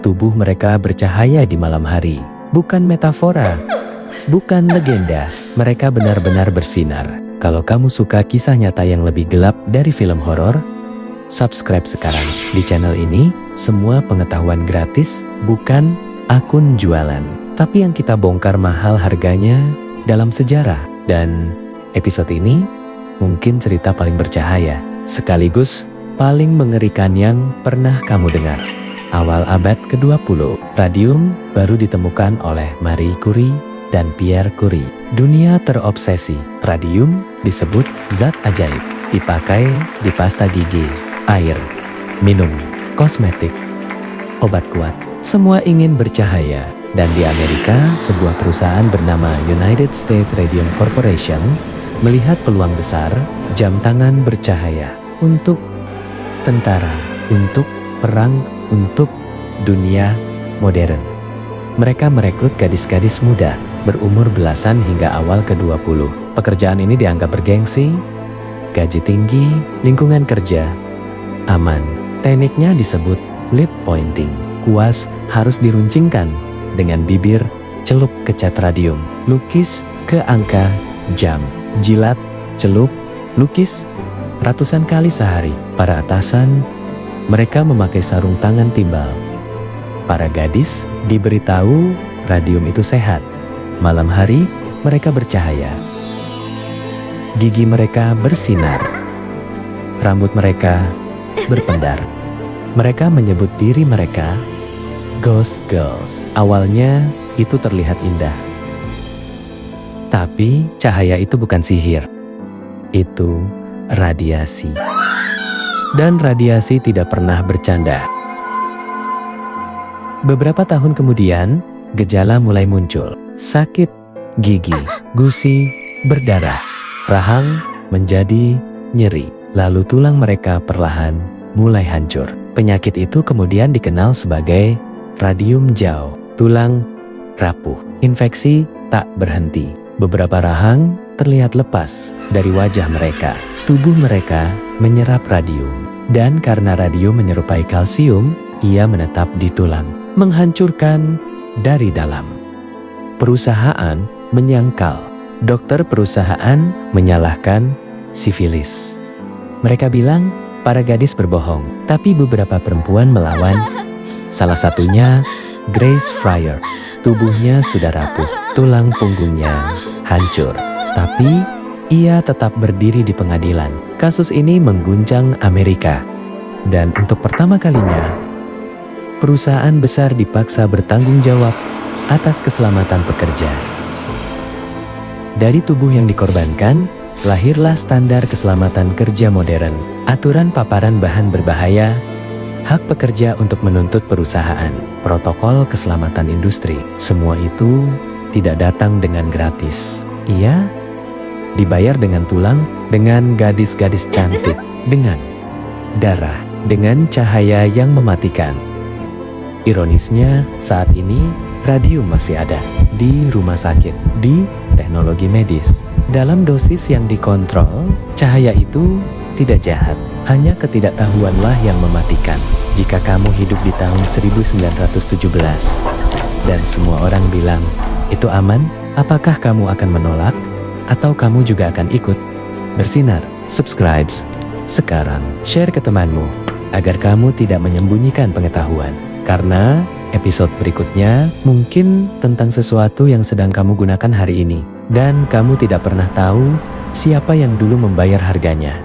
Tubuh mereka bercahaya di malam hari. Bukan metafora, bukan legenda. Mereka benar-benar bersinar. Kalau kamu suka kisah nyata yang lebih gelap dari film horor, subscribe sekarang. Di channel ini, semua pengetahuan gratis, bukan akun jualan. Tapi yang kita bongkar mahal harganya dalam sejarah. Dan episode ini mungkin cerita paling bercahaya, sekaligus paling mengerikan yang pernah kamu dengar. Awal abad ke-20, radium baru ditemukan oleh Marie Curie dan Pierre Curie. Dunia terobsesi. Radium disebut zat ajaib. Dipakai di pasta gigi, air, minum, kosmetik, obat kuat. Semua ingin bercahaya. Dan di Amerika, sebuah perusahaan bernama United States Radium Corporation melihat peluang besar jam tangan bercahaya untuk tentara, untuk perang, untuk dunia modern. Mereka merekrut gadis-gadis muda berumur belasan hingga awal ke-20. Pekerjaan ini dianggap bergengsi, gaji tinggi, lingkungan kerja aman. Tekniknya disebut lip pointing. Kuas harus diruncingkan dengan bibir, celup ke cat radium, lukis ke angka jam, jilat, celup, lukis ratusan kali sehari. Para atasan, mereka memakai sarung tangan timbal. Para gadis diberitahu radium itu sehat. Malam hari mereka bercahaya. Gigi mereka bersinar. Rambut mereka berpendar. Mereka menyebut diri mereka Ghost Girls. Awalnya itu terlihat indah. Tapi cahaya itu bukan sihir. Itu radiasi. Dan radiasi tidak pernah bercanda. Beberapa tahun kemudian, gejala mulai muncul. Sakit gigi, gusi, berdarah, rahang menjadi nyeri. Lalu tulang mereka perlahan mulai hancur. Penyakit itu kemudian dikenal sebagai radium jauh. Tulang rapuh. Infeksi tak berhenti. Beberapa rahang terlihat lepas dari wajah mereka. Tubuh mereka menyerap radium. Dan karena radium menyerupai kalsium, ia menetap di tulang, menghancurkan dari dalam. Perusahaan menyangkal. Dokter perusahaan menyalahkan sifilis. Mereka bilang para gadis berbohong, tapi beberapa perempuan melawan. Salah satunya Grace Fryer. Tubuhnya sudah rapuh, tulang punggungnya hancur. Tapi ia tetap berdiri di pengadilan. Kasus ini mengguncang Amerika. Dan untuk pertama kalinya, perusahaan besar dipaksa bertanggung jawab atas keselamatan pekerja. Dari tubuh yang dikorbankan, lahirlah standar keselamatan kerja modern, aturan paparan bahan berbahaya, hak pekerja untuk menuntut perusahaan, protokol keselamatan industri. Semua itu tidak datang dengan gratis. Ia dibayar dengan tulang, dengan gadis-gadis cantik, dengan darah, dengan cahaya yang mematikan. Ironisnya, saat ini radium masih ada di rumah sakit, di teknologi medis. Dalam dosis yang dikontrol, cahaya itu tidak jahat, hanya ketidaktahuanlah yang mematikan. Jika kamu hidup di tahun 1917 dan semua orang bilang itu aman, apakah kamu akan menolak? Atau kamu juga akan ikut bersinar? Subscribe sekarang, share ke temanmu agar kamu tidak menyembunyikan pengetahuan. Karena episode berikutnya mungkin tentang sesuatu yang sedang kamu gunakan hari ini dan kamu tidak pernah tahu siapa yang dulu membayar harganya.